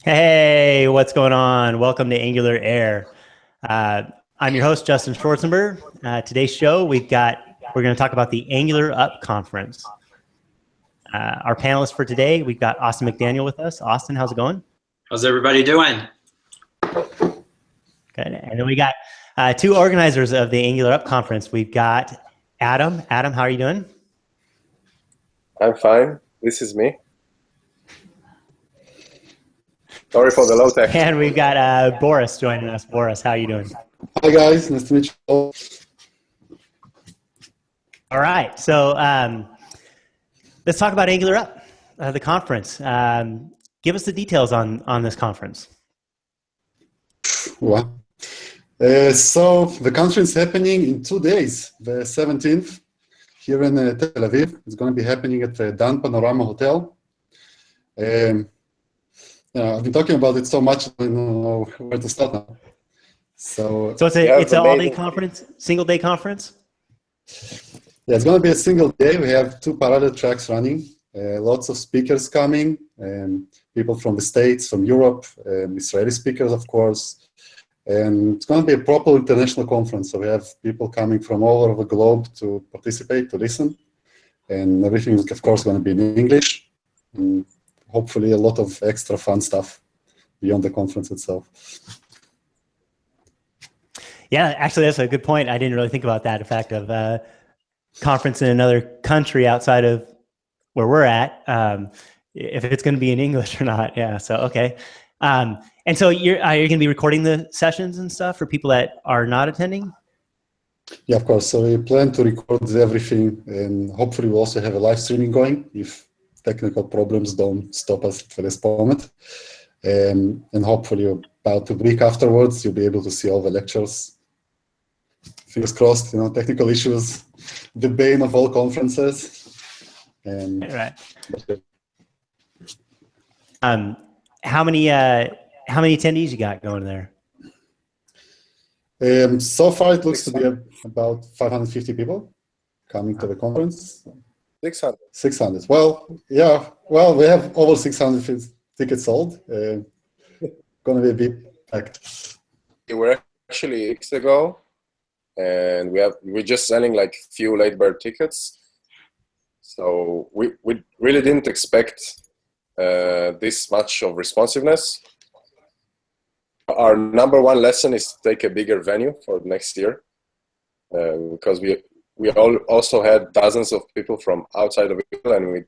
Hey, what's going on? Welcome to AngularAir. I'm your host, Justin Schwarzenberg. Today's show, we're going to talk about the AngularUP Conference. Our panelists for today, we've got Austin McDaniel with us. Austin, how's it going? How's everybody doing? Good. And then we got two organizers of the AngularUP Conference. We've got Adam. Adam, how are you doing? I'm fine. This is me. Sorry for the low tech. And we've got Boris joining us. Boris, how are you doing? Hi guys, nice to meet you all. All right, so let's talk about AngularUP, the conference. Give us the details on this conference. Wow. So the conference is happening in 2 days, the 17th, here in Tel Aviv. It's going to be happening at the Dan Panorama Hotel. I've been talking about it so much, I don't know where to start now. So it's an all-day conference, single-day conference? Yeah, it's going to be a single day. We have 2 parallel tracks running, lots of speakers coming, people from the States, from Europe, Israeli speakers, of course. And it's going to be a proper international conference. So we have people coming from all over the globe to participate, to listen. And everything is, of course, going to be in English. And hopefully a lot of extra fun stuff beyond the conference itself. Yeah, actually, that's a good point. I didn't really think about that, the fact of conference in another country outside of where we're at, if it's going to be in English or not. Yeah, so, okay. And so you're going to be recording the sessions and stuff for people that are not attending? Yeah, of course. So we plan to record everything, and hopefully we'll also have a live streaming going if technical problems don't stop us for this moment. And hopefully about a week afterwards, you'll be able to see all the lectures. Fingers crossed, technical issues, the bane of all conferences. Right. How many attendees you got going there? So far, it looks to be about 550 people coming to the conference. 600. 600. Well, yeah. Well, we have over 600 tickets sold. Going to be a bit packed. We were actually weeks ago, and we're just selling like few late bird tickets. So we really didn't expect this much of responsiveness. Our number one lesson is to take a bigger venue for next year, because we also had dozens of people from outside of Israel, and we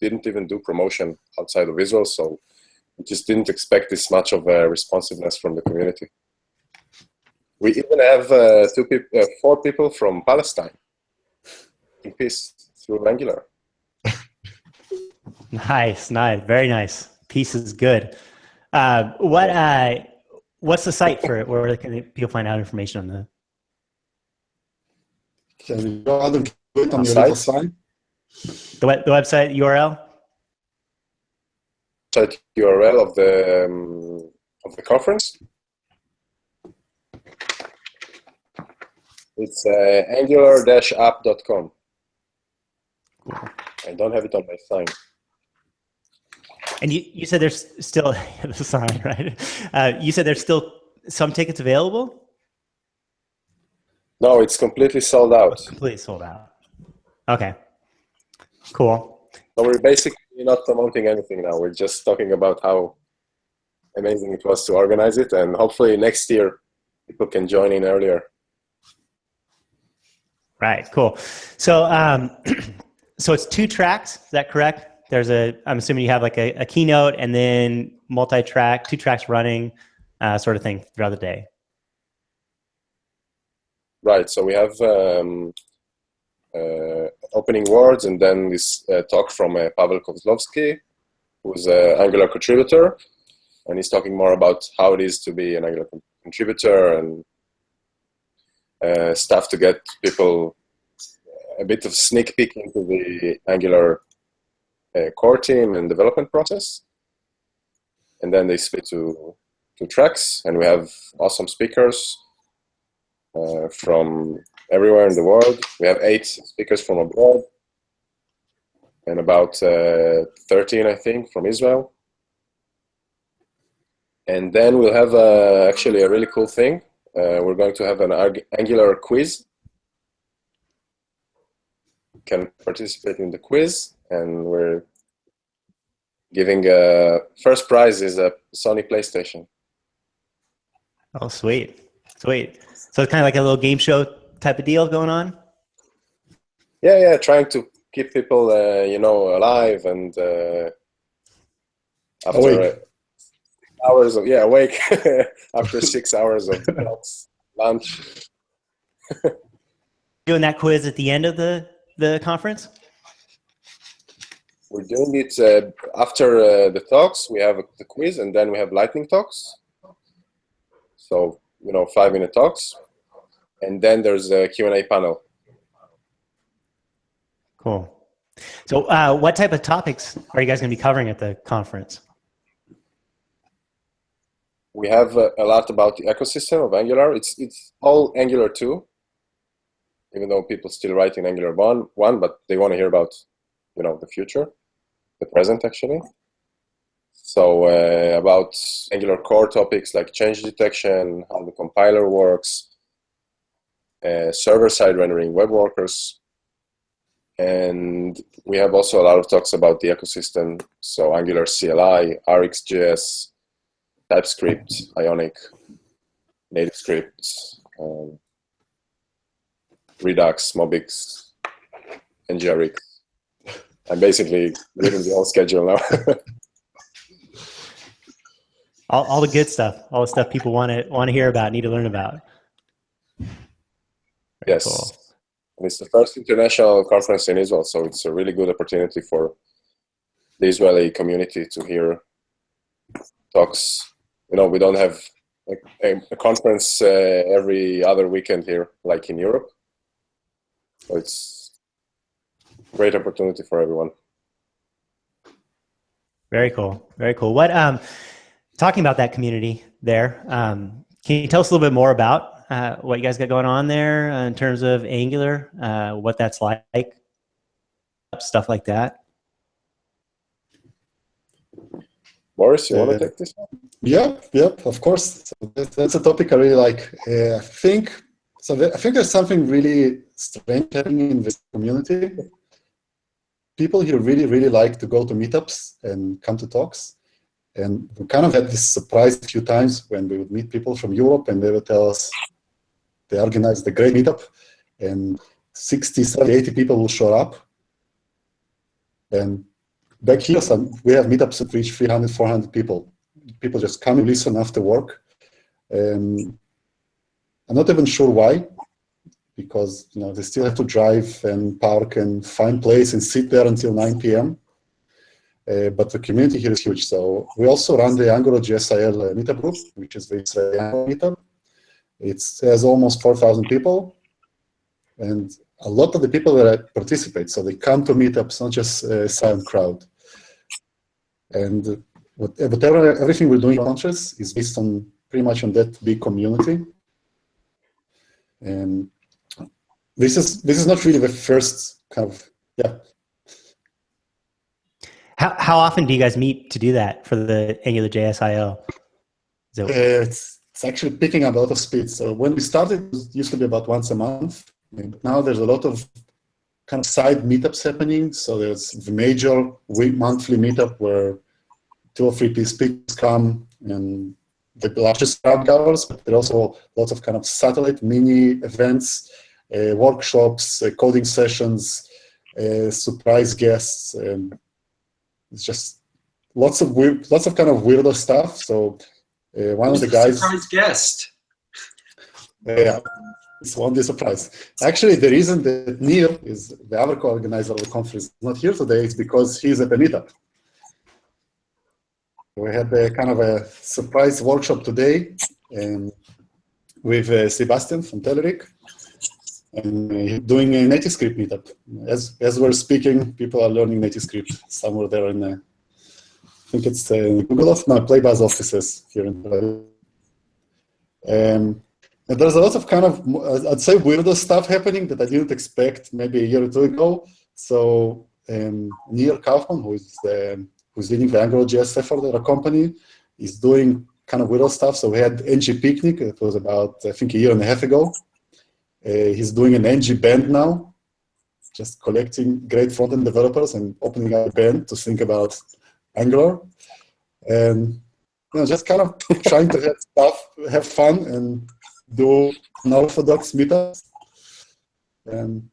didn't even do promotion outside of Israel, so we just didn't expect this much of a responsiveness from the community. We even have 4 people from Palestine in peace through Angular. Nice, very nice. Peace is good. What's the site for it? Where can people find out information on that? Can you go ahead and do it on your little sign? The website URL? Site URL of the conference. It's angular-up.com. I don't have it on my sign. And you said there's still the sign, right? You said there's still some tickets available? No, it's completely sold out. Completely sold out. Okay. Cool. So we're basically not promoting anything now. We're just talking about how amazing it was to organize it, and hopefully next year people can join in earlier. Right. Cool. So, so it's 2 tracks. Is that correct? I'm assuming you have like a keynote and then multi-track, 2 tracks running, sort of thing throughout the day. Right. So we have opening words, and then this talk from Pavel Kozlovsky, who's an Angular contributor, and he's talking more about how it is to be an Angular contributor and stuff to get people a bit of sneak peek into the Angular core team and development process. And then they split to 2 tracks, and we have awesome speakers from everywhere in the world. We have 8 speakers from abroad and about 13, I think, from Israel. And then we'll have actually a really cool thing. We're going to have an Angular quiz. You can participate in the quiz, and we're giving first prize is a Sony PlayStation. Oh, sweet, sweet. So it's kind of like a little game show type of deal going on. Yeah, trying to keep people, alive and after awake. hours of awake after 6 hours of lunch. Doing that quiz at the end of the conference. We're doing it after the talks. We have the quiz, and then we have lightning talks. So 5-minute talks, and then there's a Q&A panel. Cool. So what type of topics are you guys going to be covering at the conference? We have a lot about the ecosystem of Angular. It's all Angular 2, even though people still write in Angular 1, but they want to hear about the future, the present actually. So about Angular core topics like change detection, how the compiler works, server-side rendering, web workers. And we have also a lot of talks about the ecosystem. So Angular CLI, RxJS, TypeScript, Ionic, native scripts, Redux, Mobix, ngRx. I'm basically living the whole schedule now. All the good stuff, all the stuff people want to hear about, need to learn about. Yes. Cool. And it's the first international conference in Israel, so it's a really good opportunity for the Israeli community to hear talks. We don't have a conference every other weekend here, like in Europe. So it's a great opportunity for everyone. Very cool. Very cool. What talking about that community there, can you tell us a little bit more about what you guys got going on there in terms of Angular, what that's like, stuff like that? Boris, you want to take this one? Yeah, of course. So that's a topic I really like. I think there's something really strange happening in this community. People here really, really like to go to meetups and come to talks. And we kind of had this surprise a few times when we would meet people from Europe and they would tell us they organized a great meetup and 60, 70, 80 people will show up. And back here, we have meetups that reach 300, 400 people. People just come and listen after work. I'm not even sure why, because they still have to drive and park and find place and sit there until 9 p.m. But the community here is huge. So we also run the AngularJS meetup group, which is this meetup. It has almost 4,000 people, and a lot of the people that participate, so they come to meetups, not just a silent crowd. And everything we're doing in conference is based on pretty much on that big community. And this is not really the first kind of How often do you guys meet to do that for the AngularJS I/O? It's actually picking up a lot of speed. So when we started, it used to be about once a month. And now there's a lot of kind of side meetups happening. So there's the major monthly meetup where 2 or 3 speakers come and the largest crowd gathers, but there are also lots of kind of satellite mini events, workshops, coding sessions, surprise guests. It's just lots of kind of weirder stuff. So one of the guys, surprise guest. Yeah, it's one surprise. Actually, the reason that Nir is the other co-organizer of the conference is not here today is because he's at the meetup. We had a kind of a surprise workshop today with Sebastian from Telerik, and doing a NativeScript meetup. As we're speaking, people are learning NativeScript somewhere there in, I think it's Google Playbuzz offices here in Tel Aviv. And there's a lot of kind of, I'd say, weirder stuff happening that I didn't expect maybe a year or two ago. So Nir Kaufman, who's leading the AngularJS effort at our company, is doing kind of weird stuff. So we had NG Picnic. It was about, I think, a year and a half ago. He's doing an NG band now, just collecting great front-end developers and opening up a band to think about Angular. And just kind of trying to have fun, and do unorthodox meetups. And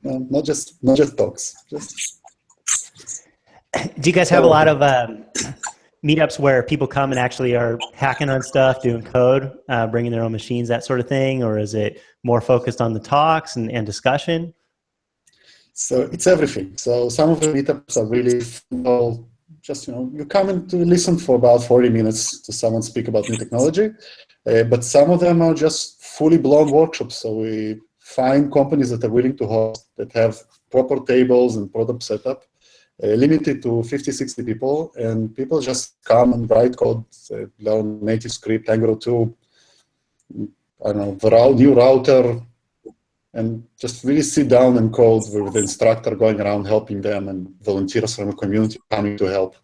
not just talks. Do you guys have a lot of meetups where people come and actually are hacking on stuff, doing code, bringing their own machines, that sort of thing? Or is it more focused on the talks and discussion? So it's everything. So some of the meetups are really just, you come in to listen for about 40 minutes to someone speak about new technology. But some of them are just fully blown workshops. So we find companies that are willing to host, that have proper tables and product setup, limited to 50, 60 people, and people just come and write code, learn native script, Angular 2, I don't know, new router, and just really sit down and code with the instructor going around helping them, and volunteers from the community coming to help.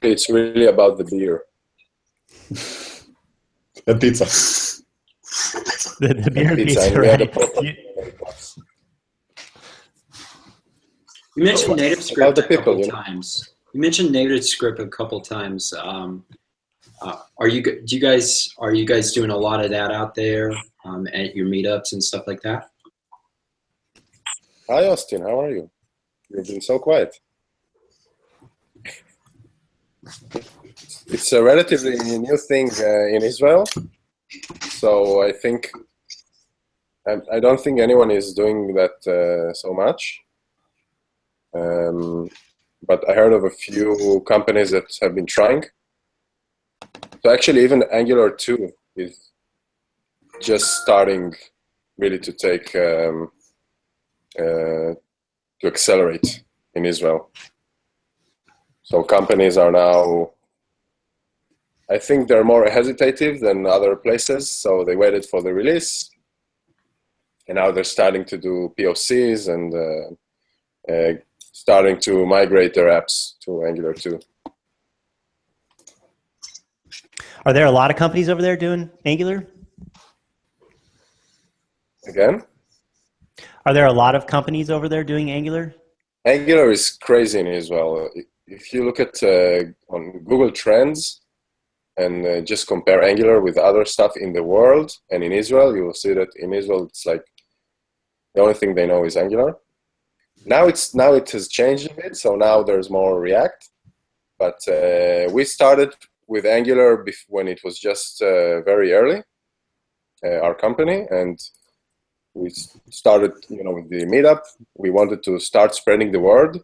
It's really about the beer. And pizza. The beer and Pizza, pizza, and we had a right? proper- You mentioned native About script the a couple people, times. You mentioned native script a couple times. Are you guys doing a lot of that out there at your meetups and stuff like that? Hi, Austin. How are you? You've been so quiet. It's a relatively new thing in Israel. So I think, I don't think anyone is doing that so much. But I heard of a few companies that have been trying. So actually even Angular 2 is just starting really to take, to accelerate in Israel. So companies are now, I think they're more hesitative than other places. So they waited for the release, and now they're starting to do POCs and starting to migrate their apps to Angular 2. Are there a lot of companies over there doing Angular? Again? Are there a lot of companies over there doing Angular? Angular is crazy in Israel. If you look at on Google Trends and just compare Angular with other stuff in the world and in Israel, you will see that in Israel it's like the only thing they know is Angular. Now it has changed a bit, so now there's more React. But we started with Angular when it was just very early, our company, and we started, with the meetup. We wanted to start spreading the word,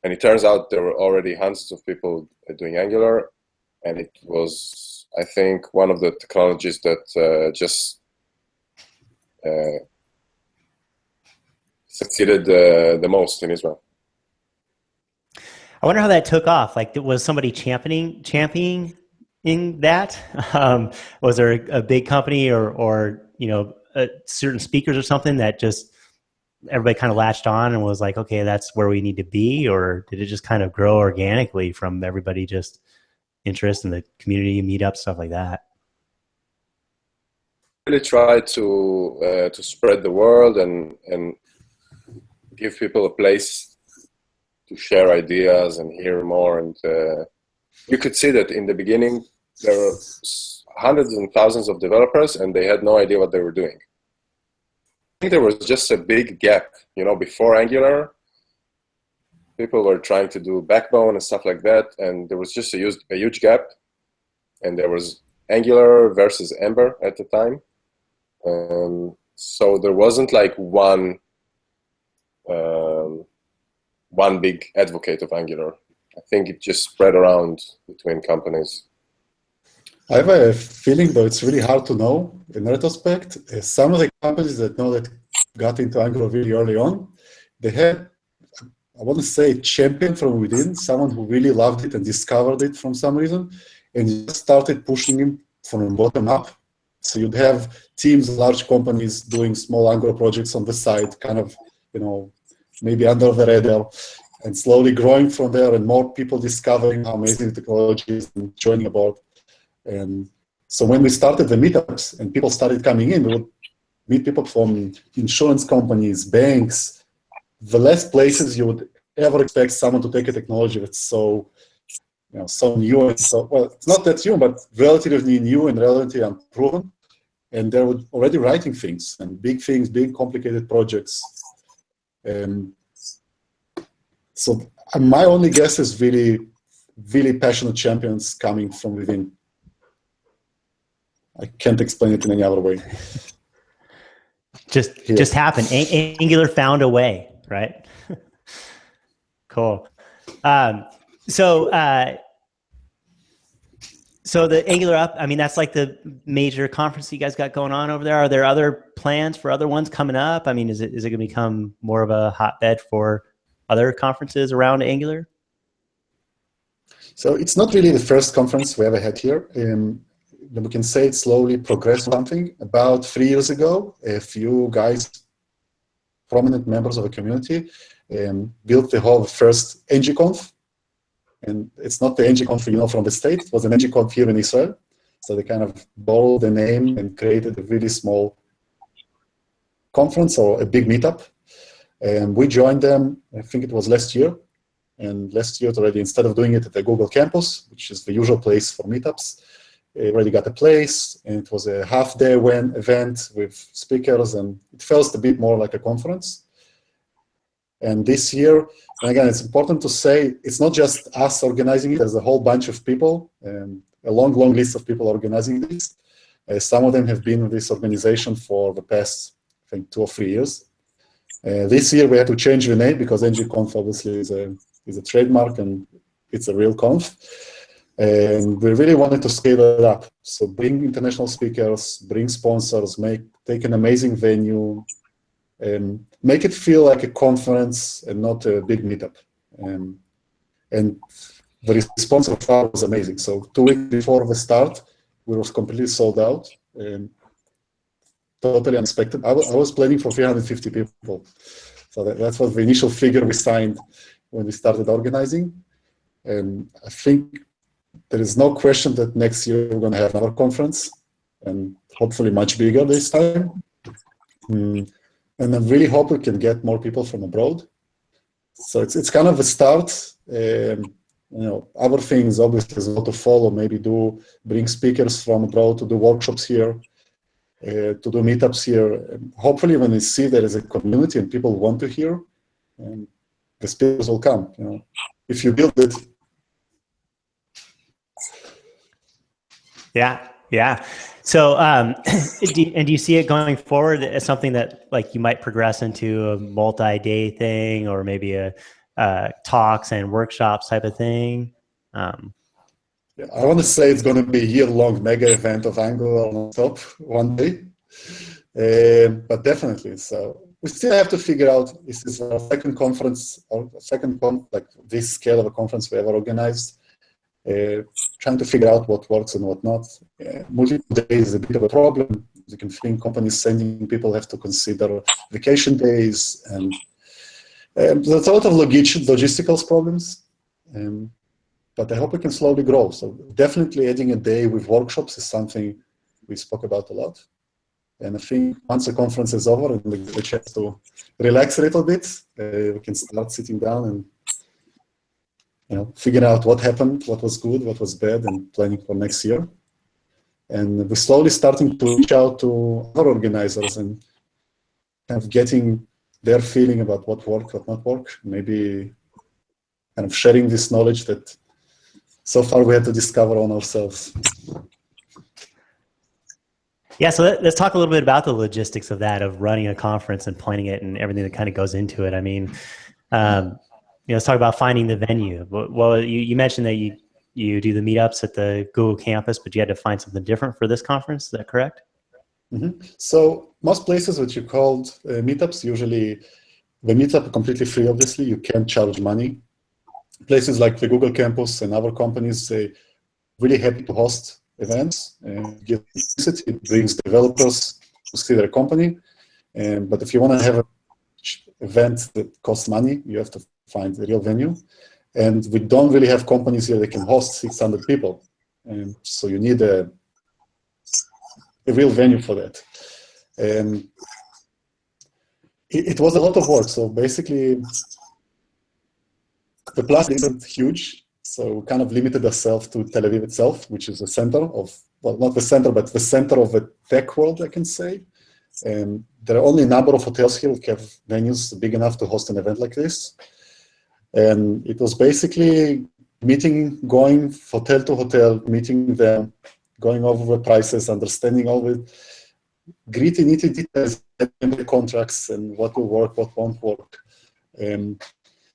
and it turns out there were already hundreds of people doing Angular, and it was, I think, one of the technologies that just succeeded the most in Israel. I wonder how that took off. Like, was somebody championing that? Was there a big company or certain speakers or something that just everybody kind of latched on and was like, okay, that's where we need to be? Or did it just kind of grow organically from everybody just interest in the community, meetup, stuff like that? Really try to spread the word and give people a place to share ideas and hear more. And you could see that in the beginning there were hundreds and thousands of developers, and they had no idea what they were doing. I think there was just a big gap. Before Angular, people were trying to do Backbone and stuff like that, and there was just a huge gap. And there was Angular versus Ember at the time. So there wasn't like one big advocate of Angular. I think it just spread around between companies. I have a feeling, though, it's really hard to know in retrospect. Some of the companies that got into Angular really early on, they had, I want to say, a champion from within, someone who really loved it and discovered it from some reason, and just started pushing it from the bottom up. So you'd have teams, large companies doing small Angular projects on the side, kind of, maybe under the radar. and slowly growing from there, and more people discovering how amazing the technology is and joining aboard. And so when we started the meetups and people started coming in, we would meet people from insurance companies, banks, the last places you would ever expect someone to take a technology that's so, so new and so, well, it's not that new, but relatively new and relatively unproven. And they're already writing things, and big things, big complicated projects. So my only guess is really, really passionate champions coming from within. I can't explain it in any other way. Just happened. Angular found a way, right? Cool. So the AngularUP, I mean, that's like the major conference you guys got going on over there. Are there other plans for other ones coming up? I mean, is it going to become more of a hotbed for other conferences around Angular? So it's not really the first conference we ever had here. We can say it slowly progressed something. About 3 years ago, a few guys, prominent members of the community, built the whole first ngConf. And it's not the ngConf from the States, it was an ngConf here in Israel. So they kind of borrowed the name and created a really small conference or a big meetup. And we joined them, I think it was last year. And last year already, instead of doing it at the Google campus, which is the usual place for meetups, we already got a place, and it was a half-day event with speakers, and it felt a bit more like a conference. And this year, and again, it's important to say, it's not just us organizing it. There's a whole bunch of people, a long, long list of people organizing this. Some of them have been with this organization for the past, I think, 2 or 3 years. This year, we had to change the name because ngConf obviously is a trademark, and it's a real conf. And we really wanted to scale it up. So bring international speakers, bring sponsors, take an amazing venue, make it feel like a conference and not a big meetup. And the response so far was amazing. So 2 weeks before the start, we were completely sold out. Totally unexpected. I was planning for 350 people. So that was the initial figure we signed when we started organizing. And I think there is no question that next year we're going to have another conference, and hopefully much bigger this time. And I really hope we can get more people from abroad. So it's kind of a start. Other things obviously is well to follow. Maybe bring speakers from abroad to do workshops here, to do meetups here. And hopefully, when we see there is a community and people want to hear, the speakers will come. If you build it. Yeah. So, do you see it going forward as something that like you might progress into a multi-day thing, or maybe a talks and workshops type of thing? I want to say it's going to be a year-long mega event of Angular on top one day, but definitely. So we still have to figure out, is this our second conference or like this scale of a conference we ever organized? Trying to figure out what works and what not. Multiple days is a bit of a problem. As you can think, companies sending people have to consider vacation days, and there's a lot of logistical problems. But I hope we can slowly grow. So definitely adding a day with workshops is something we spoke about a lot. And I think once the conference is over and we get a chance to relax a little bit, we can start sitting down and figure out what happened, what was good, what was bad, and planning for next year. And we're slowly starting to reach out to other organizers and kind of getting their feeling about what worked, what not worked. Maybe kind of sharing this knowledge that so far we had to discover on ourselves. Yeah, so let's talk a little bit about the logistics of that, of running a conference and planning it and everything that kind of goes into it. I mean, let's talk about finding the venue. Well, you mentioned that you do the meetups at the Google campus, but you had to find something different for this conference. Is that correct? Mm-hmm. So most places which you called meetups, usually the meetup are completely free, obviously. You can't charge money. Places like the Google campus and other companies, they really happy to host events and give publicity. It brings developers to see their company. But if you want to have an event that costs money, you have to find a real venue. And we don't really have companies here that can host 600 people. And so you need a real venue for that. And it was a lot of work. So basically, the plus isn't huge. So we kind of limited ourselves to Tel Aviv itself, which is the center of, well, not the center, but the center of the tech world, I can say. And there are only a number of hotels here that have venues big enough to host an event like this. And it was basically going hotel to hotel, meeting them, going over the prices, understanding all the gritty, nitty details in the contracts and what will work, what won't work.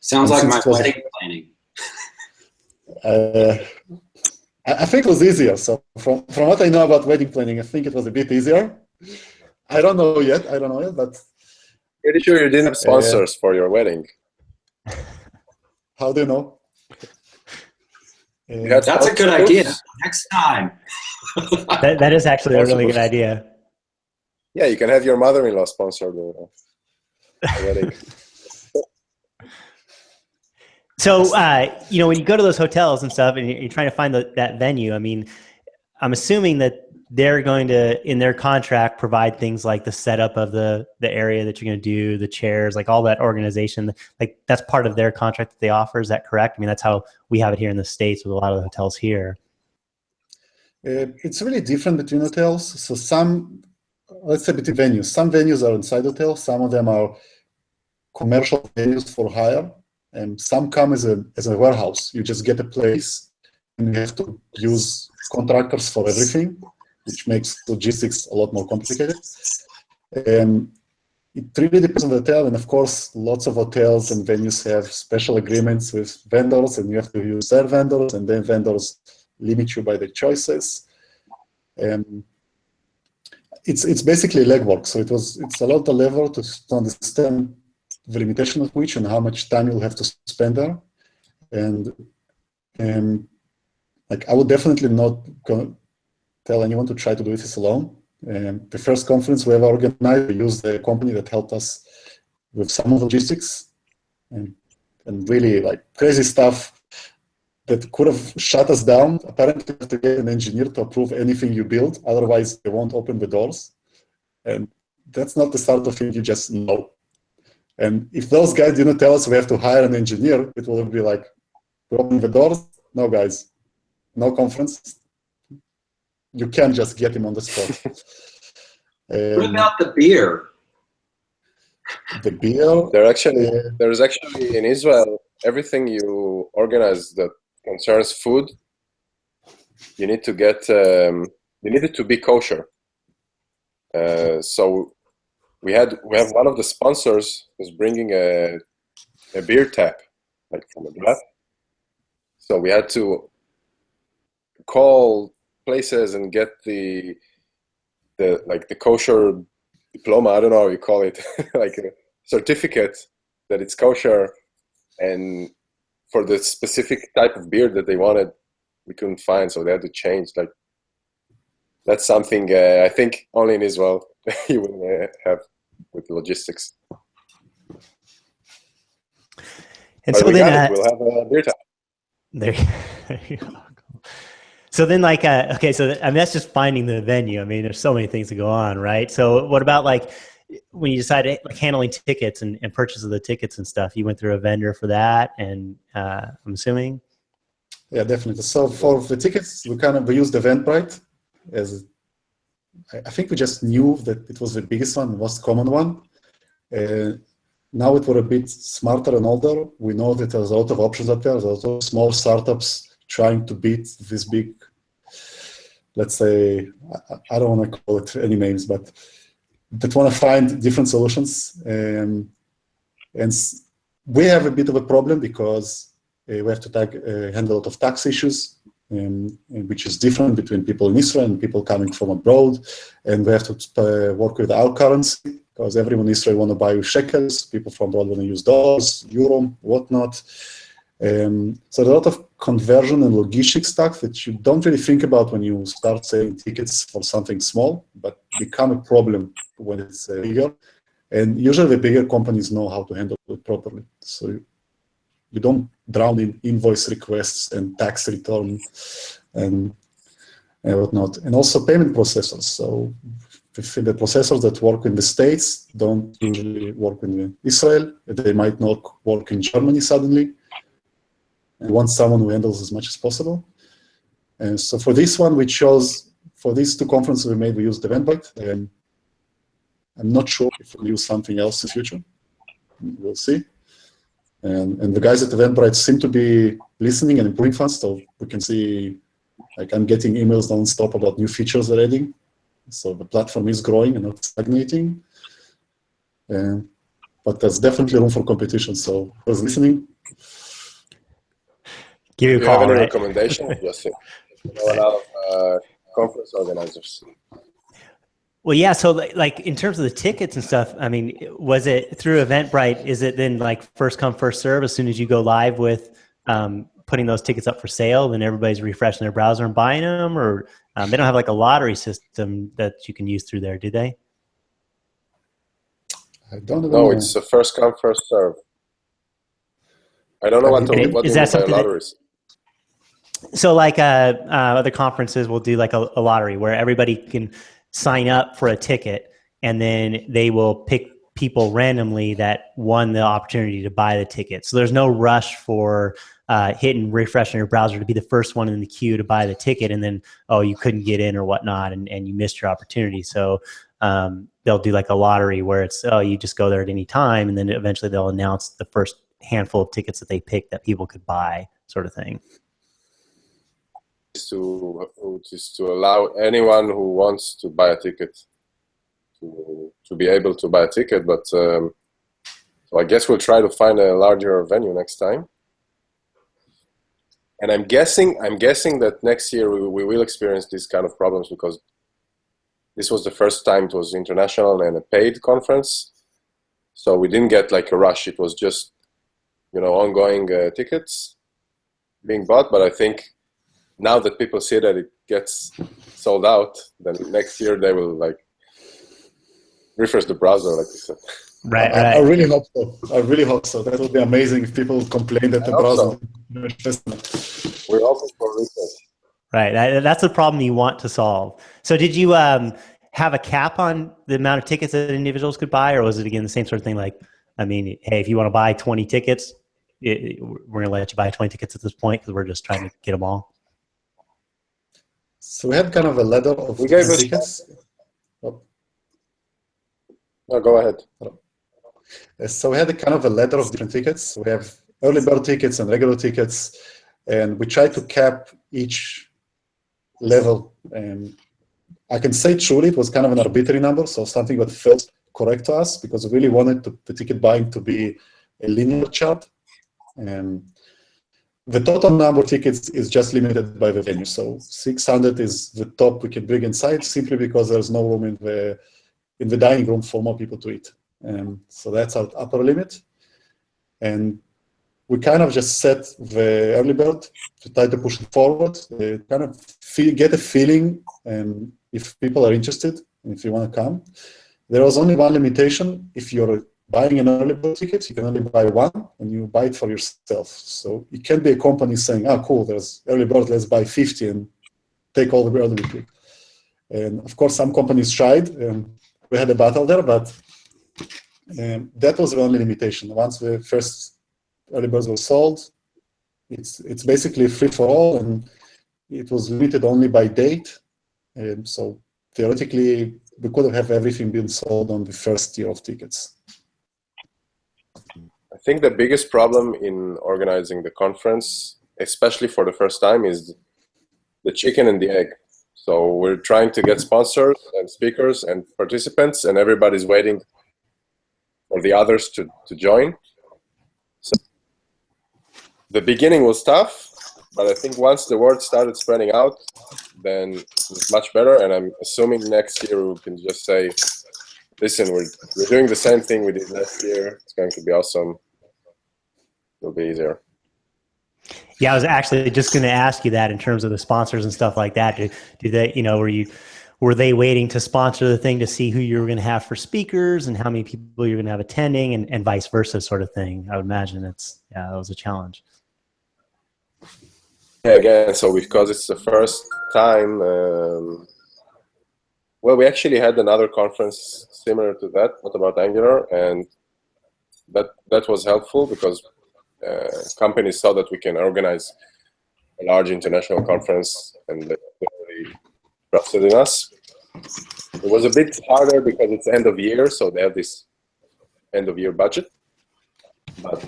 Sounds like my wedding planning. I think it was easier. So from what I know about wedding planning, I think it was a bit easier. I don't know yet, but... Pretty sure you didn't have sponsors for your wedding. How do you know? That's a good idea. Next time. That is actually a really good idea. Yeah, you can have your mother-in-law sponsor the wedding. So, when you go to those hotels and stuff and you're trying to find that venue, I mean, I'm assuming that they're going to, in their contract, provide things like the setup of the area that you're going to do, the chairs, like all that organization. Like that's part of their contract that they offer. Is that correct? I mean, that's how we have it here in the States with a lot of the hotels here. It's really different between hotels. So let's say between venues. Some venues are inside hotels. Some of them are commercial venues for hire. And some come as a warehouse. You just get a place and you have to use contractors for everything, which makes logistics a lot more complicated. It really depends on the hotel. And of course, lots of hotels and venues have special agreements with vendors and you have to use their vendors and then vendors limit you by their choices. It's basically legwork. So it's a lot of level to understand the limitation of which and how much time you'll have to spend there. And like I would definitely not tell anyone to try to do this alone. The first conference we ever organized, we used a company that helped us with some of the logistics and really like crazy stuff that could have shut us down. Apparently, you have to get an engineer to approve anything you build, otherwise they won't open the doors. And that's not the sort of thing you just know. And if those guys didn't tell us we have to hire an engineer, it will be like, we open the doors, no guys, no conference. You can't just get him on the spot. What about the beer? The beer? There's actually in Israel, everything you organize that concerns food, you need to get, you need it to be kosher. So we have one of the sponsors who's bringing a beer tap, like from a draft. So we had to call places and get the kosher diploma. I don't know how you call it, like a certificate that it's kosher. And for the specific type of beer that they wanted, we couldn't find, so they had to change. Like that's something I think only in Israel you will have with logistics. And but so then we'll have a beer tap. There you go. So then, like, okay, so I mean, that's just finding the venue. I mean, there's so many things to go on, right? So what about like when you decided like handling tickets and purchase of the tickets and stuff? You went through a vendor for that, and I'm assuming. Yeah, definitely. So for the tickets, we used Eventbrite as I think we just knew that it was the biggest one, the most common one. Now it were a bit smarter and older. We know that there's a lot of options out there. There's a lot of small startups trying to beat this big, let's say, I don't want to call it any names, but that want to find different solutions. And we have a bit of a problem because we have to handle a lot of tax issues, which is different between people in Israel and people coming from abroad. And we have to work with our currency because everyone in Israel want to buy with shekels. People from abroad want to use dollars, euro, whatnot. So there's a lot of conversion and logistic stuff that you don't really think about when you start selling tickets for something small, but become a problem when it's bigger. And usually the bigger companies know how to handle it properly. So we don't drown in invoice requests and tax return and whatnot. And also payment processors. So the processors that work in the States don't usually work in Israel. They might not work in Germany suddenly. And want someone who handles as much as possible. And so for this one, we chose, for these two conferences we made, we used Eventbrite. And I'm not sure if we'll use something else in the future. We'll see. And the guys at Eventbrite seem to be listening and improving fast. So we can see, like, I'm getting emails non-stop about new features they're adding. So the platform is growing and not stagnating. But there's definitely room for competition. So who's listening? Give you a Do you call, have any right? recommendation? Just a lot of conference organizers. Well, yeah. So like in terms of the tickets and stuff, I mean, was it through Eventbrite? Is it then like first come, first serve? As soon as you go live with putting those tickets up for sale, then everybody's refreshing their browser and buying them? Or they don't have like a lottery system that you can use through there, do they? I don't know. No, it's a first come, first serve. I don't know what do you mean by lotteries. So like other conferences will do like a lottery where everybody can sign up for a ticket, and then they will pick people randomly that won the opportunity to buy the ticket. So there's no rush for hitting refresh on your browser to be the first one in the queue to buy the ticket, and then, oh, you couldn't get in or whatnot, and you missed your opportunity. So they'll do like a lottery where it's, oh, you just go there at any time, and then eventually they'll announce the first handful of tickets that they picked that people could buy, sort of thing. To allow anyone who wants to buy a ticket to be able to buy a ticket, but so I guess we'll try to find a larger venue next time. And I'm guessing that next year we will experience these kind of problems, because this was the first time it was international and a paid conference, so we didn't get like a rush. It was just, you know, ongoing tickets being bought. But I think now that people see that it gets sold out, then next year they will like refresh the browser, like you said. Right. I really hope so. I really hope so. That would be amazing if people complain that the browser. So. We're hoping for refresh. Right. That's a problem you want to solve. So did you have a cap on the amount of tickets that individuals could buy, or was it again the same sort of thing? Like, I mean, hey, if you want to buy 20 tickets, we're going to let you buy 20 tickets at this point because we're just trying to get them all. So we had kind of a ladder of tickets. Oh. No, go ahead. So we had a kind of a ladder of different tickets. We have early bird tickets and regular tickets, and we try to cap each level. And I can say truly it was kind of an arbitrary number, so something that felt correct to us, because we really wanted the ticket buying to be a linear chart. And the total number of tickets is just limited by the venue. So 600 is the top we can bring inside, simply because there's no room in the dining room for more people to eat. So that's our upper limit. And we kind of just set the early bird to try to push it forward, kind of get a feeling if people are interested and if you want to come. There was only one limitation. If you're buying an early bird ticket, you can only buy one, and you buy it for yourself. So it can't be a company saying, oh, cool, there's early bird, let's buy 50 and take all the early bird. And of course, some companies tried, and we had a battle there, but that was the only limitation. Once the first early birds were sold, it's basically free for all, and it was limited only by date. So theoretically, we could have everything been sold on the first year of tickets. I think the biggest problem in organizing the conference, especially for the first time, is the chicken and the egg. So we're trying to get sponsors and speakers and participants, and everybody's waiting for the others to join. So the beginning was tough, but I think once the word started spreading out, then it was much better. And I'm assuming next year we can just say, listen, we're doing the same thing we did last year. It's going to be awesome. It'll be easier. Yeah, I was actually just going to ask you that in terms of the sponsors and stuff like that. Do they, you know, were they waiting to sponsor the thing to see who you were going to have for speakers and how many people you're going to have attending, and vice versa sort of thing? I would imagine that was a challenge. Yeah, again, so because it's the first time, well, we actually had another conference similar to that, not about Angular, and that was helpful because companies saw that we can organize a large international conference and they really trusted in us. It was a bit harder because it's end of year, so they have this end of year budget. But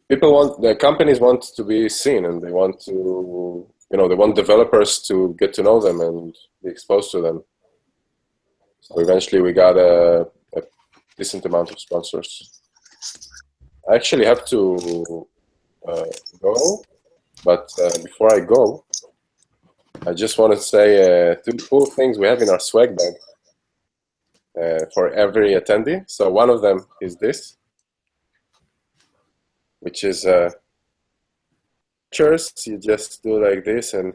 the companies want to be seen, and they want to, they want developers to get to know them and be exposed to them. So eventually we got a decent amount of sponsors. I actually have to go, but before I go, I just want to say 2 cool things we have in our swag bag for every attendee. So one of them is this, which is pictures. You just do like this and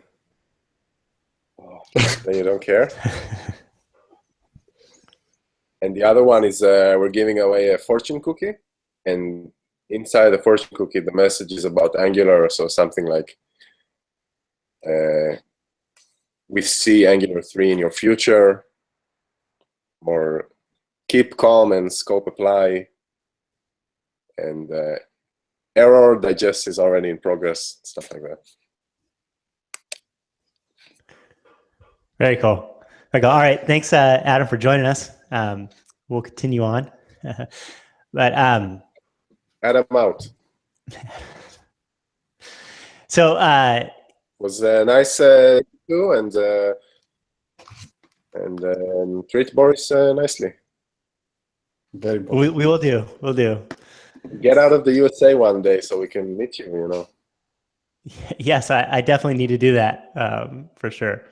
then you don't care. And the other one is we're giving away a fortune cookie, and inside the fortune cookie the message is about Angular, so something like we see Angular 3 in your future, or keep calm and scope apply, and error digest is already in progress, stuff like that. Very cool. All right, thanks, Adam, for joining us. We'll continue on, but Adam out. So was nice too, and treat Boris nicely. Very important. we will do. We'll do. Get out of the USA one day so we can meet you. Yes, I definitely need to do that for sure.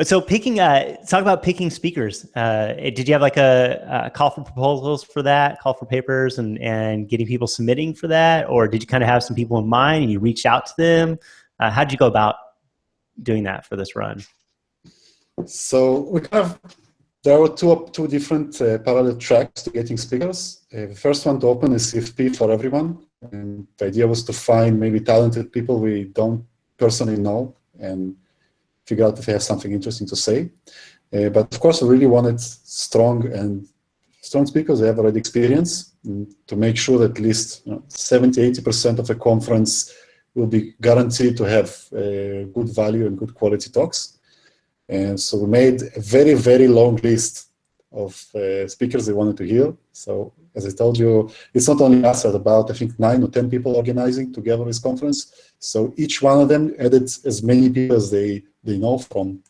So talk about picking speakers. Did you have like a call for proposals for that, call for papers, and getting people submitting for that? Or did you kind of have some people in mind and you reached out to them? How did you go about doing that for this run? So there were two different parallel tracks to getting speakers. The first one to open is CFP for everyone. And the idea was to find maybe talented people we don't personally know and figure out if they have something interesting to say. But of course, I really wanted strong speakers. They have already experience to make sure that at least 70–80% of the conference will be guaranteed to have good value and good quality talks. And so we made a very, very long list of speakers they wanted to hear. So as I told you, it's not only us, but about, I think, 9 or 10 people organizing together this conference. So each one of them added as many people as they know from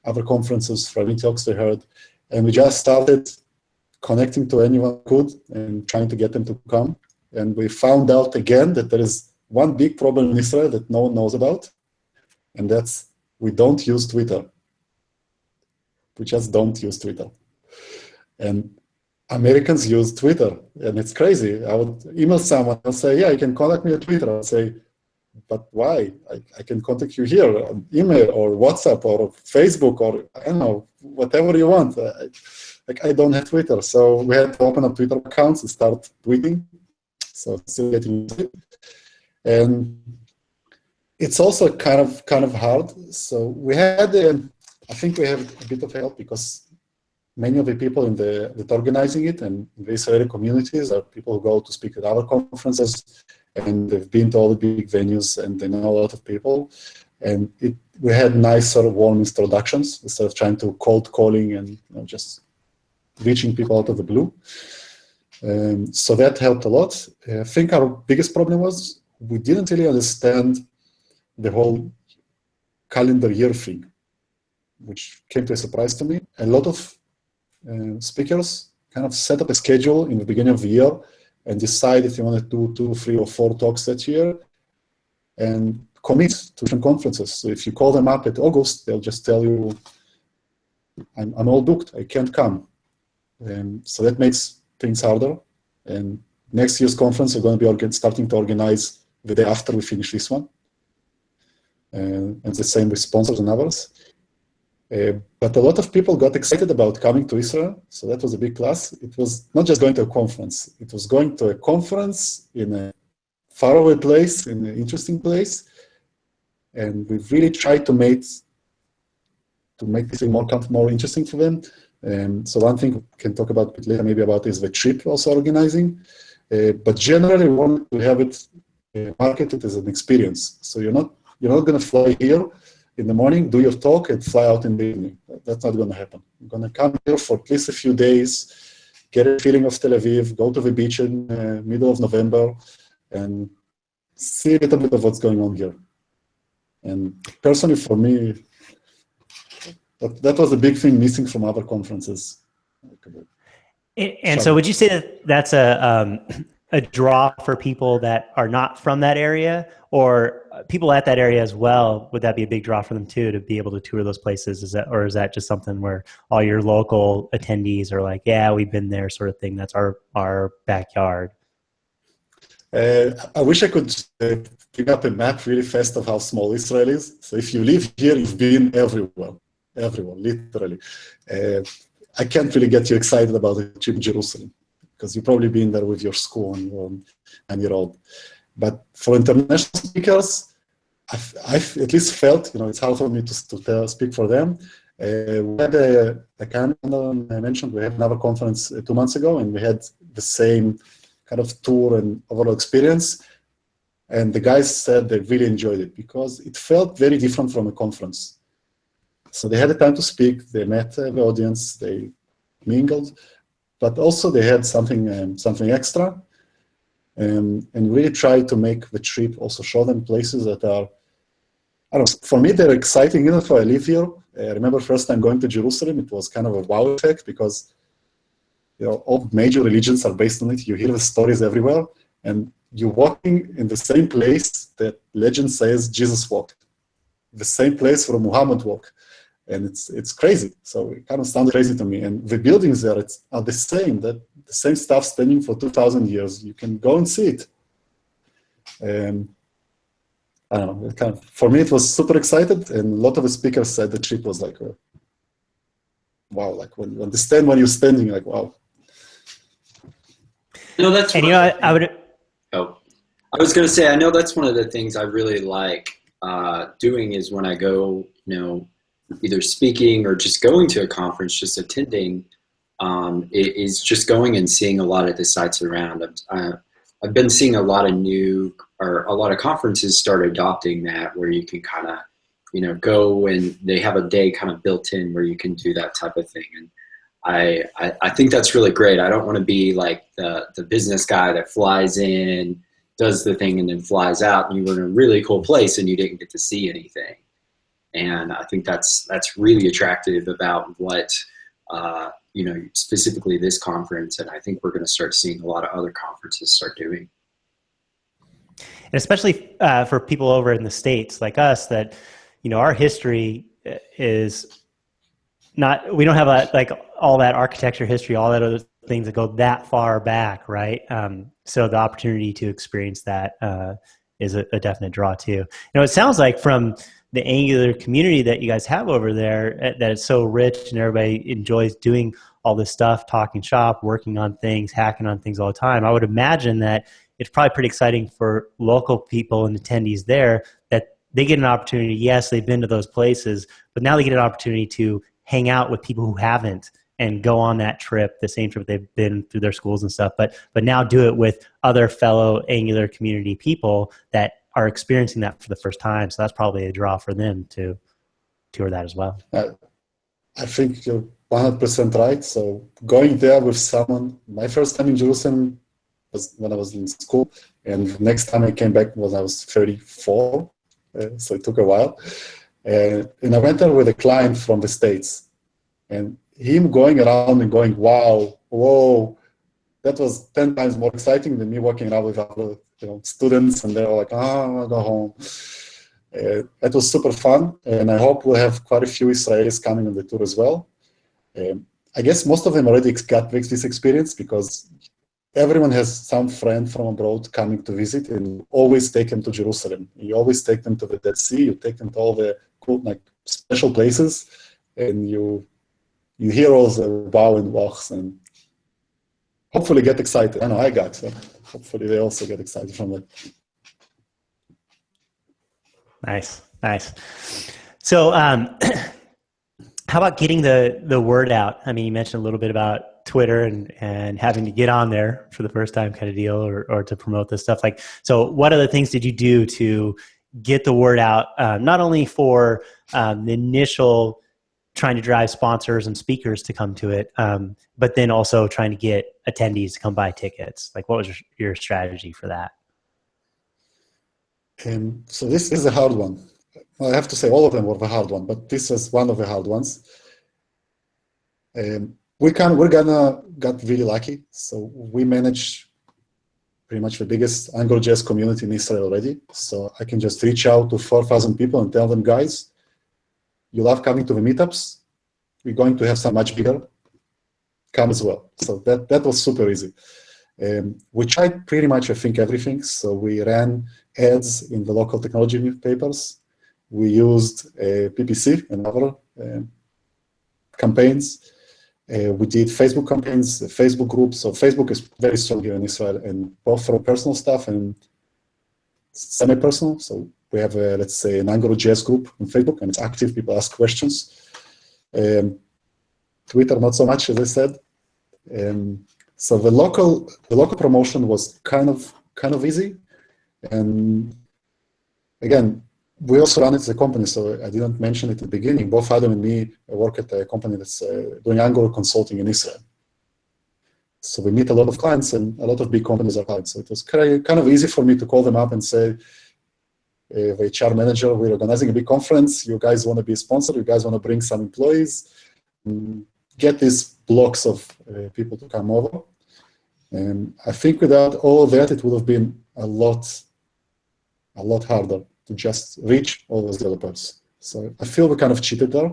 other conferences, from any talks they heard. And we just started connecting to anyone who could and trying to get them to come. And we found out again that there is one big problem in Israel that no one knows about, and that's we don't use Twitter. We just don't use Twitter. And Americans use Twitter, and it's crazy. I would email someone and say, yeah, you can contact me on Twitter. I'd say, but why? I can contact you here on email or WhatsApp or Facebook or, I don't know, whatever you want. I don't have Twitter. So we had to open up Twitter accounts and start tweeting. So still getting it. And it's also kind of hard. So we had, I think we have a bit of help because many of the people that are organizing it and in the Israeli communities are people who go to speak at our conferences, and they've been to all the big venues and they know a lot of people. And we had nice sort of warm introductions instead of trying to cold calling and just reaching people out of the blue. So that helped a lot. I think our biggest problem was we didn't really understand the whole calendar year thing, which came to a surprise to me. A lot of speakers kind of set up a schedule in the beginning of the year and decide if you want to do 2, 3, or 4 talks that year and commit to different conferences. So if you call them up at August, they'll just tell you, I'm all booked, I can't come. So that makes things harder. And next year's conference, we're going to be starting to organize the day after we finish this one. and the same with sponsors and others. But a lot of people got excited about coming to Israel, so that was a big plus. It was not just going to a conference, it was going to a conference in a faraway place, in an interesting place, and we really tried to make this more interesting for them. So one thing we can talk about a bit later maybe about is the trip also organizing, but generally we want to have it marketed as an experience. So you're not going to fly here in the morning, do your talk, and fly out in the evening. That's not going to happen. You're going to come here for at least a few days, get a feeling of Tel Aviv, go to the beach in middle of November, and see a little bit of what's going on here. And personally, for me, that was a big thing missing from other conferences. And so would you say that that's a draw for people that are not from that area, or people at that area as well? Would that be a big draw for them too, to be able to tour those places? Or is that just something where all your local attendees are like, yeah, we've been there, sort of thing? That's our backyard. I wish I could pick up a map really fast of how small Israel is. So if you live here, you've been everywhere, literally. I can't really get you excited about a trip to Jerusalem, because you've probably been there with your school and you're 9-year-old. But for international speakers, I've at least felt, it's hard for me to speak for them. We had I mentioned, we had another conference 2 months ago, and we had the same kind of tour and overall experience. And the guys said they really enjoyed it because it felt very different from a conference. So they had the time to speak, they met the audience, they mingled, but also they had something extra, and really tried to make the trip also show them places that are, I don't know, for me they're exciting, even if I live here. I remember first time going to Jerusalem, it was kind of a wow effect, because all major religions are based on it. You hear the stories everywhere, and you're walking in the same place that legend says Jesus walked, the same place where Muhammad walked. And it's crazy. So it kind of sounds crazy to me. And the buildings there are the same. The same stuff standing for 2,000 years. You can go and see it. I don't know. For me, it was super excited. And a lot of the speakers said the trip was like, wow. Like when you understand when you're standing, like, wow. That's. And I would. Oh, I was going to say, I know that's one of the things I really like doing is when I go, either speaking or just going to a conference, just attending, is just going and seeing a lot of the sites around. I've been seeing a lot of conferences start adopting that, where you can kind of, go and they have a day kind of built in where you can do that type of thing. And I think that's really great. I don't want to be like the business guy that flies in, does the thing, and then flies out, and you were in a really cool place and you didn't get to see anything. And I think that's really attractive about what, specifically this conference. And I think we're going to start seeing a lot of other conferences start doing. And especially for people over in the States like us, that, our history is not, we don't have all that architecture history, all that other things that go that far back, right? So the opportunity to experience that is a definite draw too. It sounds like from the Angular community that you guys have over there, that it's so rich and everybody enjoys doing all this stuff, talking shop, working on things, hacking on things all the time. I would imagine that it's probably pretty exciting for local people and attendees there that they get an opportunity. Yes, they've been to those places, but now they get an opportunity to hang out with people who haven't and go on that trip, the same trip they've been through their schools and stuff, but now do it with other fellow Angular community people that are experiencing that for the first time. So that's probably a draw for them to tour that as well. I think you're 100% right. So going there with someone, my first time in Jerusalem was when I was in school, and the next time I came back was I was 34, so it took a while. And I went there with a client from the States, and him going around and going, wow, whoa, that was 10 times more exciting than me walking around with other students, and they were like, I'll go home. That was super fun, and I hope we'll have quite a few Israelis coming on the tour as well. I guess most of them already got this experience because everyone has some friend from abroad coming to visit, and you always take them to Jerusalem. You always take them to the Dead Sea. You take them to all the cool, like special places, and you hear all the wow and wachs, and hopefully get excited. I know I got, so hopefully they also get excited from it. Nice, nice. So, how about getting the word out? I mean, you mentioned a little bit about Twitter and having to get on there for the first time kind of deal, or to promote this stuff. Like, so what other things did you do to get the word out, not only for the initial trying to drive sponsors and speakers to come to it, but then also trying to get attendees to come buy tickets? Like, what was your strategy for that? So this is a hard one. Well, I have to say all of them were the hard one, but this was one of the hard ones. We got really lucky. So we manage pretty much the biggest AngularJS community in Israel already. So I can just reach out to 4,000 people and tell them, guys, you love coming to the meetups. We're going to have some much bigger. Come as well. So that was super easy. We tried pretty much, I think, everything. So we ran ads in the local technology newspapers. We used PPC and other campaigns. We did Facebook campaigns, Facebook groups. So Facebook is very strong here in Israel, and both for personal stuff and semi-personal. So we have, let's say, an AngularJS group on Facebook, and it's active. People ask questions. Twitter, not so much, as I said. So the local promotion was kind of easy. And again, we also run it as a company, so I didn't mention it at the beginning. Both Adam and me work at a company that's doing Angular consulting in Israel. So we meet a lot of clients, and a lot of big companies are clients. So it was kind of easy for me to call them up and say, the HR manager, we're organizing a big conference. You guys want to be a sponsor? You guys want to bring some employees? Get these blocks of people to come over. And I think without all that, it would have been a lot harder to just reach all those developers. So I feel we kind of cheated there.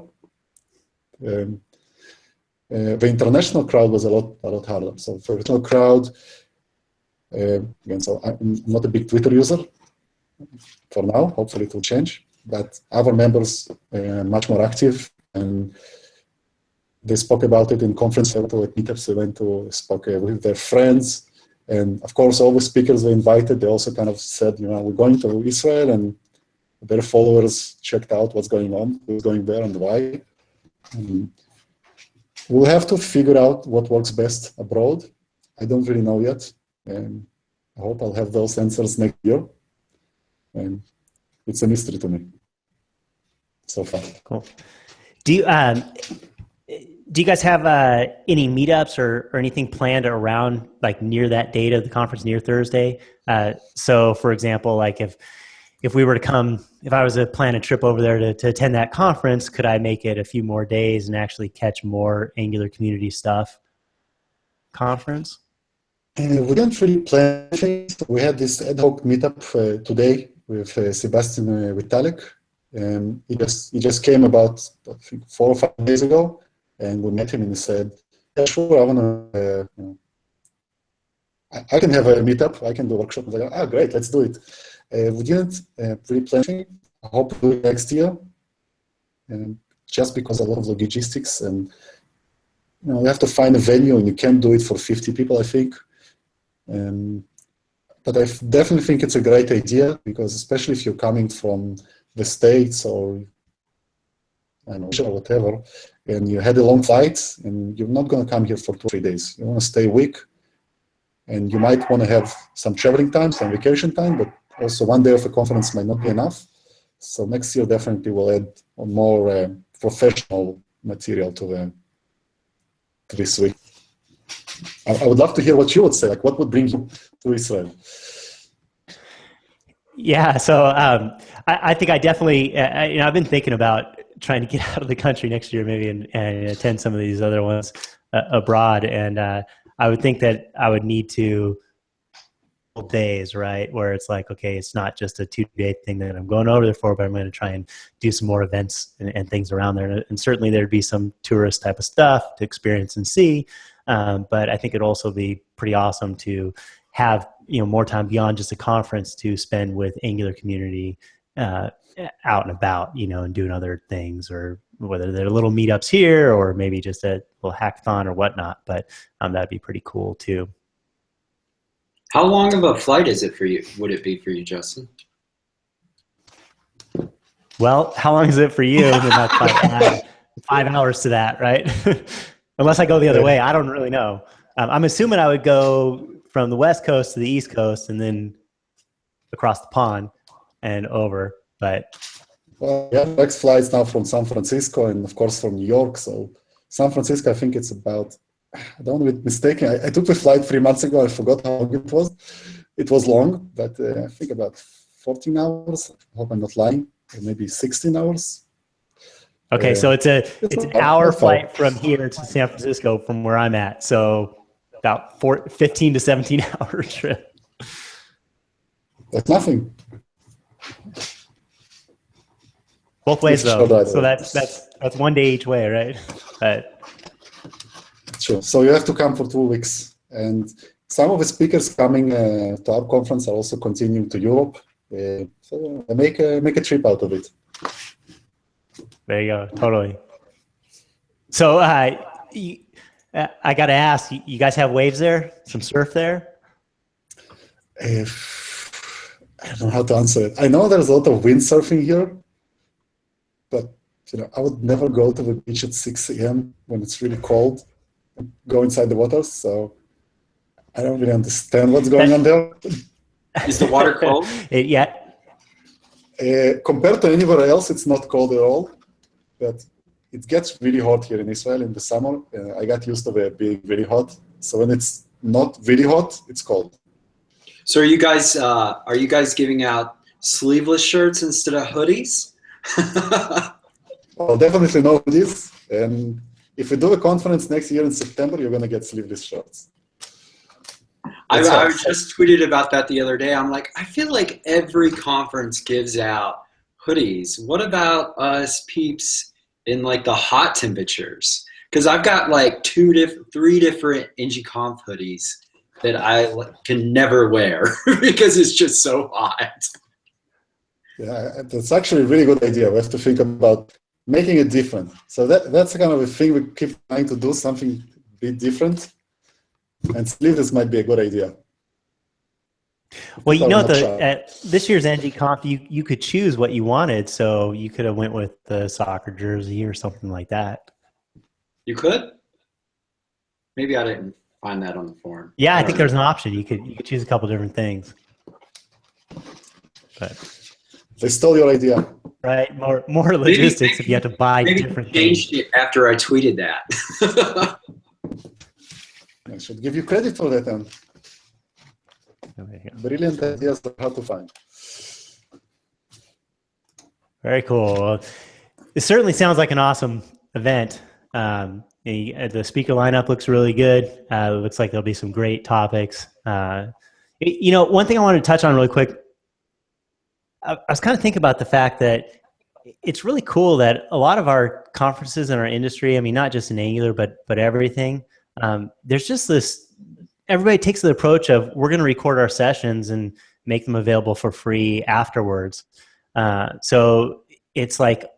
The international crowd was a lot harder. So for the international crowd, again, so I'm not a big Twitter user for now. Hopefully it will change. But our members are much more active, and they spoke about it in conference level at meetups. They went to spoke with their friends. And of course, all the speakers they invited, they also kind of said, we're going to Israel, and their followers checked out what's going on, who's going there and why. We'll have to figure out what works best abroad. I don't really know yet. And I hope I'll have those answers next year. And it's a mystery to me so far. Cool. Do you guys have any meetups or anything planned around, like, near that date of the conference, near Thursday? So, for example, like if we were to come, if I was to plan a trip over there to attend that conference, could I make it a few more days and actually catch more Angular community stuff conference? We didn't really plan things. We had this ad hoc meetup today with Sebastian Vitalik. He just came about, I think, 4 or 5 days ago. And we met him, and he said, yeah, sure, I want to, I can have a meetup, I can do a workshop. I was like, great, let's do it. We didn't really plan anything. I hope to do it next year, just because a lot of logistics, and you have to find a venue, and you can't do it for 50 people, I think. But I definitely think it's a great idea, because especially if you're coming from the States or or whatever, and you had a long flight, and you're not going to come here for 2 or 3 days. You want to stay a week, and you might want to have some traveling time, some vacation time, but also 1 day of a conference might not be enough. So next year definitely will add more professional material to this week. I would love to hear what you would say. Like, what would bring you to Israel? Yeah, so I think I definitely, I've been thinking about trying to get out of the country next year, maybe, and attend some of these other ones abroad. And I would think that I would need to days, right? Where it's like, okay, it's not just a 2-day thing that I'm going over there for, but I'm going to try and do some more events and things around there. And certainly there'd be some tourist type of stuff to experience and see. But I think it'd also be pretty awesome to have, more time beyond just a conference to spend with Angular community out and about, and doing other things, or whether they're little meetups here or maybe just a little hackathon or whatnot. But that'd be pretty cool too. How long of a flight is it for you? Would it be for you, Justin? Well, how long is it for you? And that's like 5 hours to that, right? Unless I go the other way, I don't really know. I'm assuming I would go from the West Coast to the East Coast and then across the pond and over. But well, yeah, next flights now from San Francisco and of course from New York. So San Francisco, I think it's about, I don't want to be mistaken. I took the flight 3 months ago. I forgot how long it was. It was long, but I think about 14 hours. I hope I'm not lying. Or maybe 16 hours. Okay, so it's an hour flight from here to San Francisco from where I'm at. So about 15 to 17 hour trip. That's nothing. Both ways though. So that's 1 day each way, right? But sure. So you have to come for 2 weeks, and some of the speakers coming to our conference are also continuing to Europe. So make a trip out of it. There you go. Totally. So I got to ask, you guys have waves there? Some surf there? I don't know how to answer it. I know there's a lot of windsurfing here, but I would never go to the beach at 6 a.m. when it's really cold and go inside the water. So I don't really understand what's going on there. Is the water cold? Yeah. Compared to anywhere else, it's not cold at all. But it gets really hot here in Israel in the summer. I got used to it being really hot. So when it's not really hot, it's cold. So are you guys giving out sleeveless shirts instead of hoodies? Well, definitely no hoodies. And if we do a conference next year in September, you're going to get sleeveless shirts. I just tweeted about that the other day. I'm like, I feel like every conference gives out hoodies. What about us peeps in like the hot temperatures? Because I've got like 3 different ngConf hoodies that I can never wear because it's just so hot. Yeah, that's actually a really good idea. We have to think about making it different. So that's kind of a thing we keep trying to do, something a bit different. And sleeveless might be a good idea. Well, this year's ngConf, you could choose what you wanted, so you could have went with the soccer jersey or something like that. You could? Maybe I didn't find that on the forum. Yeah, I think there's an option. You could choose a couple different things. But they stole your idea. Right, more logistics if you have to buy different things. Maybe changed it after I tweeted that. I should give you credit for that, then. Brilliant ideas are hard to find. Very cool. Well, it certainly sounds like an awesome event. The speaker lineup looks really good. It looks like there'll be some great topics. One thing I wanted to touch on really quick, I was kind of thinking about the fact that it's really cool that a lot of our conferences in our industry, I mean, not just in Angular, but everything, there's just this, everybody takes the approach of we're going to record our sessions and make them available for free afterwards. So it's like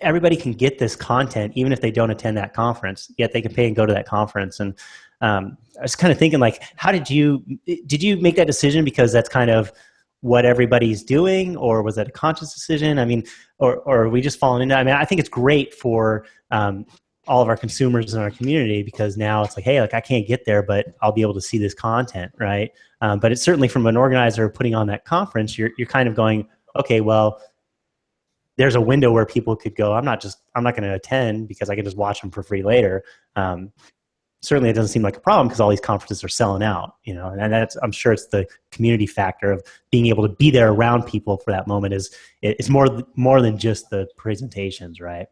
everybody can get this content even if they don't attend that conference, yet they can pay and go to that conference. And I was kind of thinking, like, how did you make that decision because that's kind of what everybody's doing, or was that a conscious decision? I mean, or are we just falling into, I mean, I think it's great for all of our consumers in our community, because now it's like, hey, like I can't get there, but I'll be able to see this content, right? But it's certainly from an organizer putting on that conference, you're kind of going, okay, well, there's a window where people could go, I'm not going to attend because I can just watch them for free later. Certainly it doesn't seem like a problem because all these conferences are selling out, and that's, I'm sure it's the community factor of being able to be there around people for that moment it's more than just the presentations, right?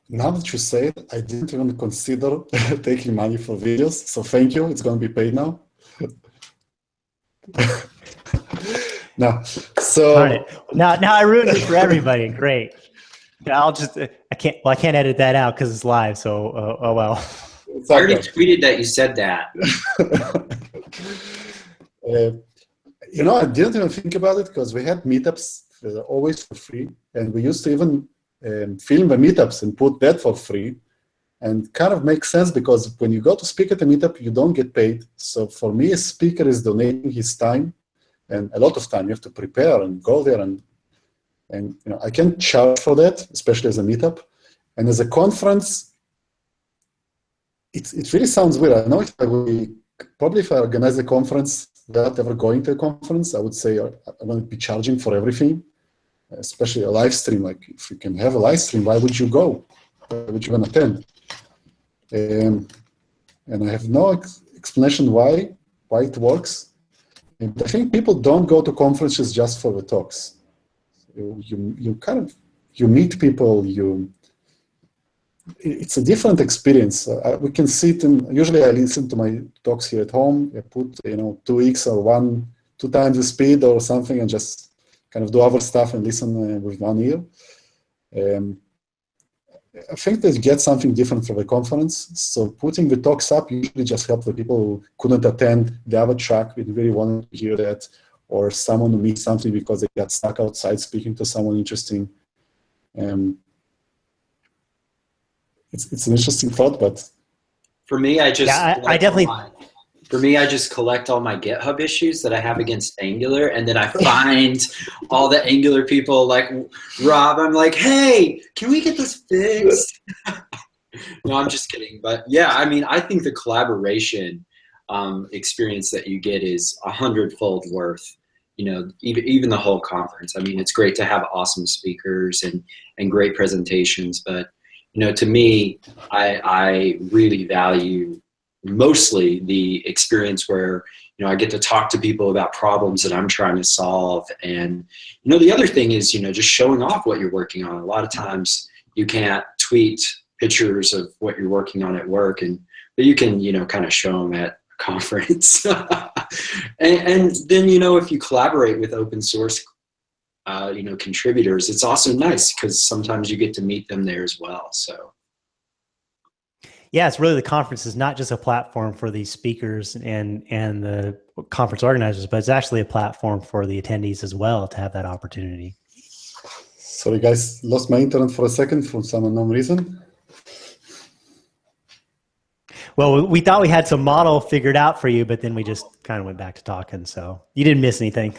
Now that you say it, I didn't even consider taking money for videos. So thank you. It's going to be paid now. No. Darn So it. Now I ruined it for everybody. Great. Yeah, I can't edit that out because it's live. So, oh well. it's I already okay. tweeted that you said that. You know, I didn't even think about it because we had meetups always for free, and we used to even film the meetups and put that for free. And kind of makes sense because when you go to speak at a meetup, you don't get paid. So for me, a speaker is donating his time, and a lot of time. You have to prepare and go there, and you know, I can charge for that, especially as a meetup. And as a conference, it really sounds weird. I know if I organize a conference without ever going to a conference, I would say I wouldn't be charging for everything, especially a live stream. Like if you can have a live stream, why would you go? Why would you even attend? And I have no explanation why it works. And I think people don't go to conferences just for the talks. You meet people. It's a different experience. We can sit and usually I listen to my talks here at home. I put 2x or 2 times the speed or something, and just kind of do other stuff and listen with one ear. I think they get something different from the conference. So putting the talks up usually just helps the people who couldn't attend the other track, we really wanted to hear that, or someone who missed something because they got stuck outside speaking to someone interesting. It's an interesting thought, but For me, I just I definitely. For me, I just collect all my GitHub issues that I have against Angular, and then I find all the Angular people like Rob. I'm like, hey, can we get this fixed? No, I'm just kidding. But yeah, I mean, I think the collaboration experience that you get is 100-fold worth, even the whole conference. I mean, it's great to have awesome speakers and great presentations, but to me, I really value mostly the experience where I get to talk to people about problems that I'm trying to solve. And the other thing is just showing off what you're working on. A lot of times you can't tweet pictures of what you're working on at work, but you can kind of show them at a conference. and then if you collaborate with open source contributors, it's also nice because sometimes you get to meet them there as well. So yeah, it's really the conference is not just a platform for the speakers and the conference organizers, but it's actually a platform for the attendees as well to have that opportunity. Sorry guys, lost my internet for a second for some unknown reason. Well, we thought we had some model figured out for you, but then we just kind of went back to talking. So you didn't miss anything.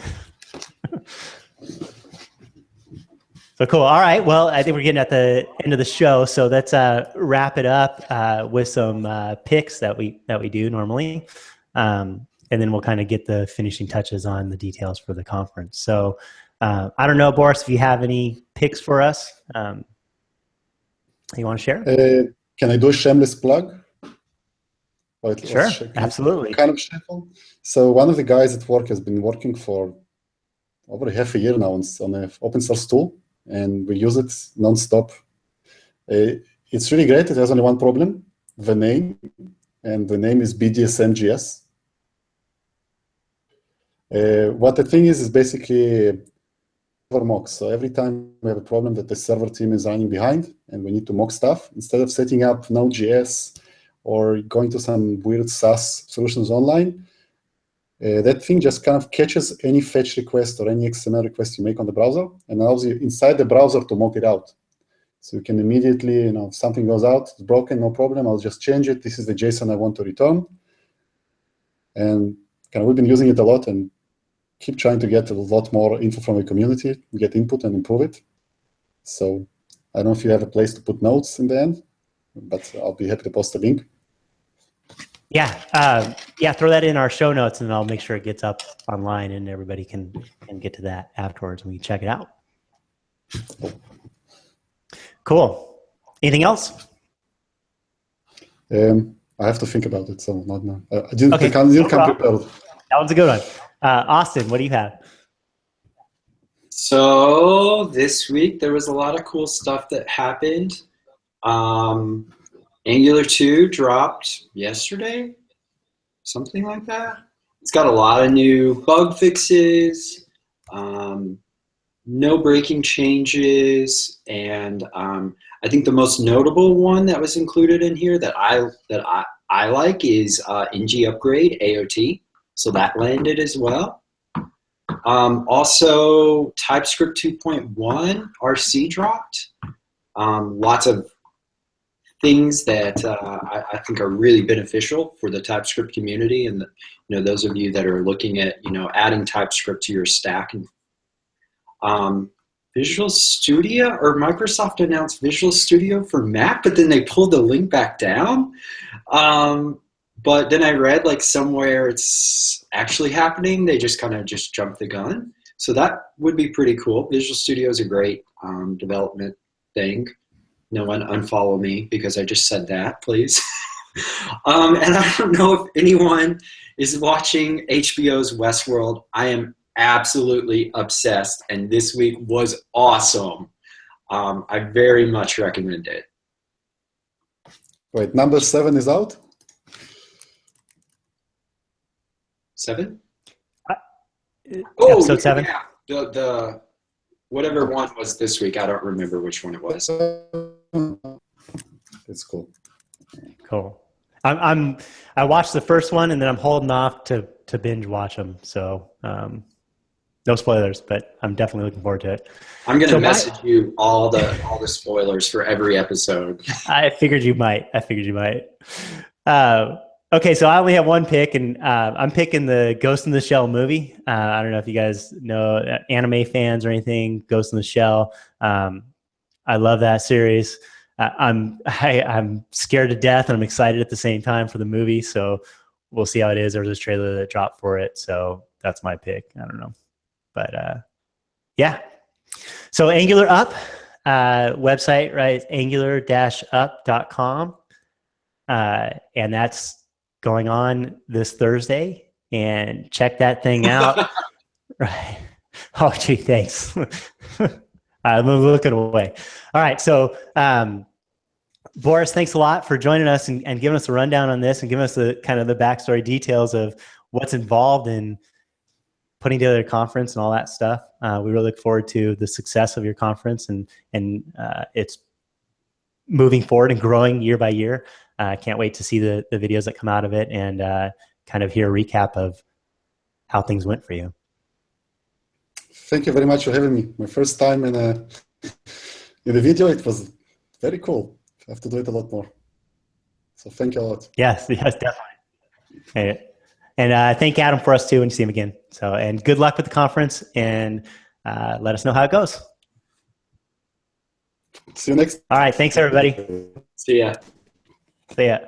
So cool. All right. Well, I think we're getting at the end of the show. So let's wrap it up with some picks that we do normally. And then we'll kind of get the finishing touches on the details for the conference. So I don't know, Boris, if you have any picks for us you want to share? Can I do a shameless plug? Sure, absolutely. Kind of shuffle. So one of the guys at work has been working for over half a year now on an open source tool, and we use it nonstop. It's really great. It has only one problem, the name, and the name is BDSMGS. What the thing is basically server mocks. So every time we have a problem that the server team is running behind and we need to mock stuff, instead of setting up Node.js or going to some weird SaaS solutions online, that thing just kind of catches any fetch request or any XML request you make on the browser and allows you inside the browser to mock it out. So you can immediately, if something goes out, it's broken, no problem, I'll just change it. This is the JSON I want to return. And kind of we've been using it a lot and keep trying to get a lot more info from the community, get input and improve it. So I don't know if you have a place to put notes in the end, but I'll be happy to post a link. Yeah, throw that in our show notes and I'll make sure it gets up online and everybody can get to that afterwards and we can check it out. Cool. Anything else? I have to think about it, so not now. I didn't come prepared. That one's a good one. Austin, what do you have? So this week there was a lot of cool stuff that happened. Angular 2 dropped yesterday, something like that. It's got a lot of new bug fixes, no breaking changes, and I think the most notable one that was included in here that I like is ngUpgrade AOT. So that landed as well. Also, TypeScript 2.1 RC dropped. Lots of things that I think are really beneficial for the TypeScript community, and those of you that are looking at adding TypeScript to your stack. And Visual Studio, or Microsoft announced Visual Studio for Mac, but then they pulled the link back down. But then I read like somewhere it's actually happening. They just kind of jumped the gun. So that would be pretty cool. Visual Studio is a great development thing. No one unfollow me because I just said that, please. And I don't know if anyone is watching HBO's Westworld. I am absolutely obsessed, and this week was awesome. I very much recommend it. Wait, number 7 is out? 7? Episode 7? Yeah. The whatever one was this week. I don't remember which one it was. It's cool. Cool. I watched the first one, and then I'm holding off to binge watch them. So no spoilers, but I'm definitely looking forward to it. I'm going to message you all the spoilers for every episode. I figured you might. Okay, so I only have one pick, and I'm picking the Ghost in the Shell movie. I don't know if you guys know anime fans or anything. Ghost in the Shell. I love that series. I'm scared to death, and I'm excited at the same time for the movie. So we'll see how it is. There was a trailer that dropped for it, so that's my pick. I don't know, but yeah. So AngularUP website, right? angular-up.com, and that's going on this Thursday, and check that thing out. Right. Oh, gee, thanks. I'm looking away. All right. So, Boris, thanks a lot for joining us and giving us a rundown on this and giving us the kind of the backstory details of what's involved in putting together a conference and all that stuff. We really look forward to the success of your conference and it's moving forward and growing year by year. Can't wait to see the videos that come out of it and kind of hear a recap of how things went for you. Thank you very much for having me. My first time in the video, it was very cool. I have to do it a lot more. So thank you a lot. Yes, definitely. And thank Adam for us too when you see him again. So, and good luck with the conference, and let us know how it goes. See you next. All right. Thanks, everybody. See ya. See ya.